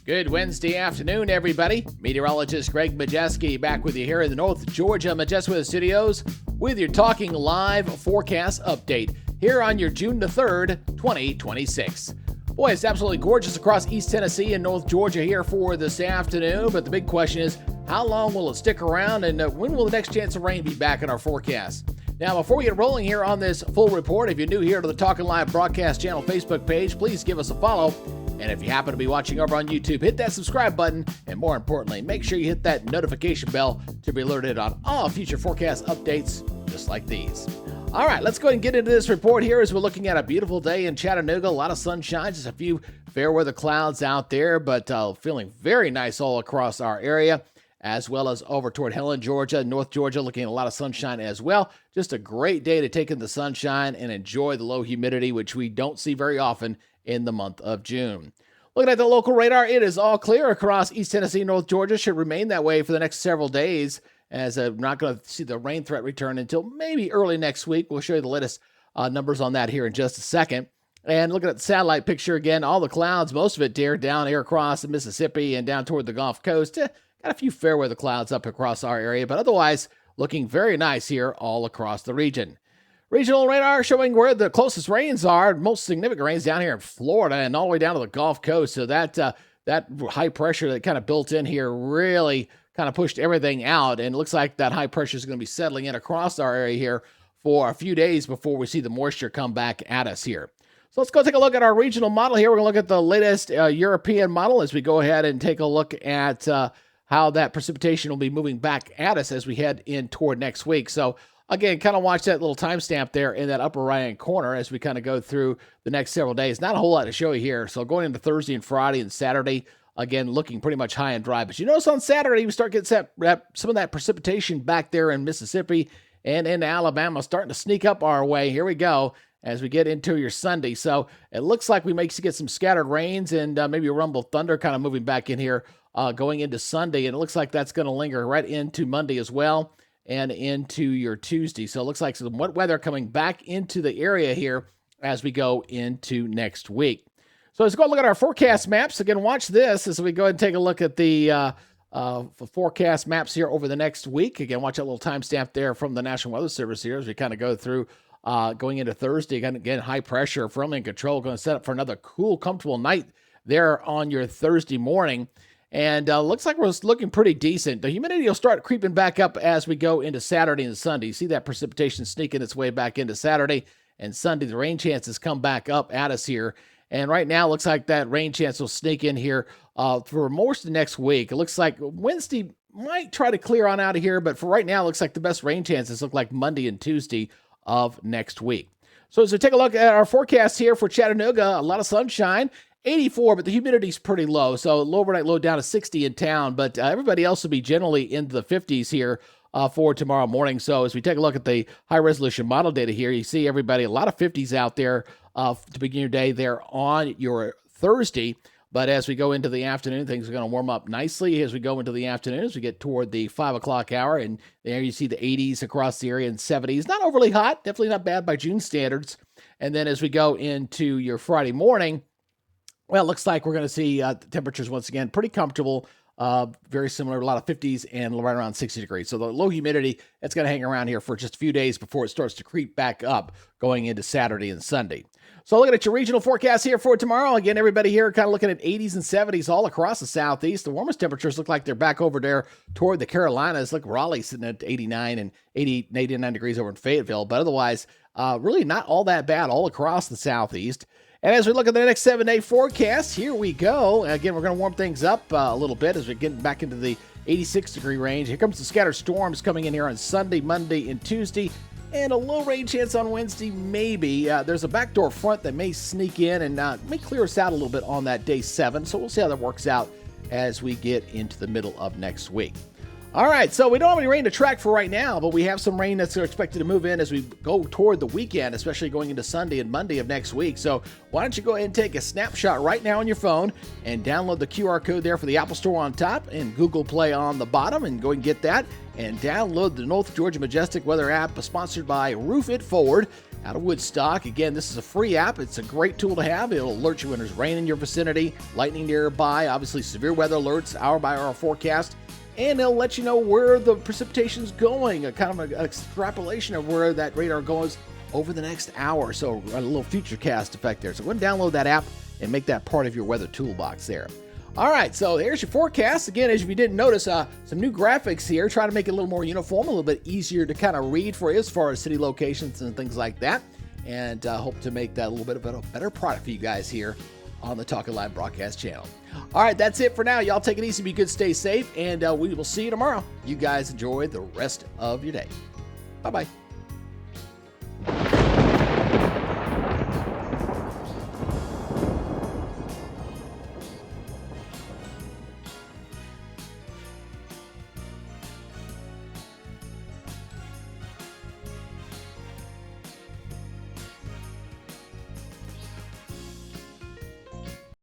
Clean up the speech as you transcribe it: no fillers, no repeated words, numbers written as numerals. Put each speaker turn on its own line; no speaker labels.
Good Wednesday afternoon, everybody. Meteorologist Greg Majewski back with you here in the North Georgia Majestic Studios with your Talking Live Forecast update here on your June the 3rd, 2026. Boy, it's absolutely gorgeous across East Tennessee and North Georgia here for this afternoon, but the big question is, how long will it stick around, and when will the next chance of rain be back in our forecast? Now, before we get rolling here on this full report, if you're new here to the Talkin Live Broadcast channel Facebook page, please give us a follow. And if you happen to be watching over on YouTube, hit that subscribe button. And more importantly, make sure you hit that notification bell to be alerted on all future forecast updates just like these. All right, let's go ahead and get into this report here as we're looking at a beautiful day in Chattanooga. A lot of sunshine, just a few fair weather clouds out there, but feeling very nice all across our area, as well as over toward Helen, Georgia, North Georgia, looking at a lot of sunshine as well. Just a great day to take in the sunshine and enjoy the low humidity, which we don't see very often in the month of June. Looking at the local radar, it is all clear across East Tennessee, North Georgia. Should remain that way for the next several days, as I'm not going to see the rain threat return until maybe early next week. We'll show you the latest numbers on that here in just a second. And looking at the satellite picture again, all the clouds, most of it down here across the Mississippi and down toward the Gulf Coast. Got a few fair weather clouds up across our area, but otherwise looking very nice here all across the region. Regional radar showing where the closest rains are, most significant rains down here in Florida and all the way down to the Gulf Coast. So that high pressure that kind of built in here really kind of pushed everything out. And it looks like that high pressure is going to be settling in across our area here for a few days before we see the moisture come back at us here. So let's go take a look at our regional model here. We're going to look at the latest European model as we go ahead and take a look at how that precipitation will be moving back at us as we head in toward next week. So again, kind of watch that little timestamp there in that upper right-hand corner as we kind of go through the next several days. Not a whole lot to show you here. So going into Thursday and Friday and Saturday, again, looking pretty much high and dry. But you notice on Saturday, we start getting some of that precipitation back there in Mississippi and in Alabama starting to sneak up our way. Here we go as we get into your Sunday. So it looks like we may get some scattered rains and maybe a rumble thunder kind of moving back in here going into Sunday. And it looks like that's going to linger right into Monday as well, and into your Tuesday. So it looks like some wet weather coming back into the area here as we go into next week. So let's go look at our forecast maps. Again, watch this as we go ahead and take a look at the forecast maps here over the next week. Again, watch that little timestamp there from the National Weather Service here as we kind of go through going into Thursday. Again, high pressure, firmly in control, going to set up for another cool, comfortable night there on your Thursday morning. And looks like we're looking pretty decent. The humidity will start creeping back up as we go into Saturday and Sunday. You see that precipitation sneaking its way back into Saturday and Sunday. The rain chances come back up at us here. And right now, it looks like that rain chance will sneak in here for most of next week. It looks like Wednesday might try to clear on out of here, but for right now, it looks like the best rain chances look like Monday and Tuesday of next week. So as we take a look at our forecast here for Chattanooga, a lot of sunshine. 84, but the humidity's pretty low, so low overnight low down to 60 in town, but everybody else will be generally into the 50s here for tomorrow morning. So as we take a look at the high-resolution model data here, you see everybody, a lot of 50s out there to begin your day there on your Thursday, but as we go into the afternoon, things are going to warm up nicely as we go into the afternoon, as we get toward the 5 o'clock hour, and there you see the 80s across the area and 70s. Not overly hot, definitely not bad by June standards. And then as we go into your Friday morning, well, it looks like we're going to see temperatures once again pretty comfortable, very similar, a lot of 50s and right around 60 degrees. So the low humidity, it's going to hang around here for just a few days before it starts to creep back up going into Saturday and Sunday. So looking at your regional forecast here for tomorrow, again, everybody here kind of looking at 80s and 70s all across the southeast. The warmest temperatures look like they're back over there toward the Carolinas. Look, Raleigh sitting at 89 and 89 degrees over in Fayetteville, but otherwise, really not all that bad all across the southeast. And as we look at the next 7-day forecast, here we go. Again, we're going to warm things up a little bit as we get back into the 86-degree range. Here comes the scattered storms coming in here on Sunday, Monday, and Tuesday. And a low rain chance on Wednesday, maybe. There's a backdoor front that may sneak in and may clear us out a little bit on that day 7. So we'll see how that works out as we get into the middle of next week. All right, so we don't have any rain to track for right now, but we have some rain that's expected to move in as we go toward the weekend, especially going into Sunday and Monday of next week. So why don't you go ahead and take a snapshot right now on your phone and download the QR code there for the Apple Store on top and Google Play on the bottom, and go and get that and download the North Georgia Majestic Weather app sponsored by Roof It Forward. out of Woodstock. Again, this is a free app. It's a great tool to have. It'll alert you when there's rain in your vicinity, lightning nearby, obviously severe weather alerts, hour by hour forecast, and it'll let you know where the precipitation's going, a kind of an extrapolation of where that radar goes over the next hour. So a little futurecast effect there. So go and download that app and make that part of your weather toolbox there. All right, so there's your forecast. Again, as if you didn't notice, some new graphics here. Try to make it a little more uniform, a little bit easier to kind of read for you as far as city locations and things like that. And hope to make that a little bit of a better product for you guys here on the Talkin Live broadcast channel. All right, that's it for now. Y'all take it easy, be good, stay safe, and we will see you tomorrow. You guys enjoy the rest of your day. Bye-bye.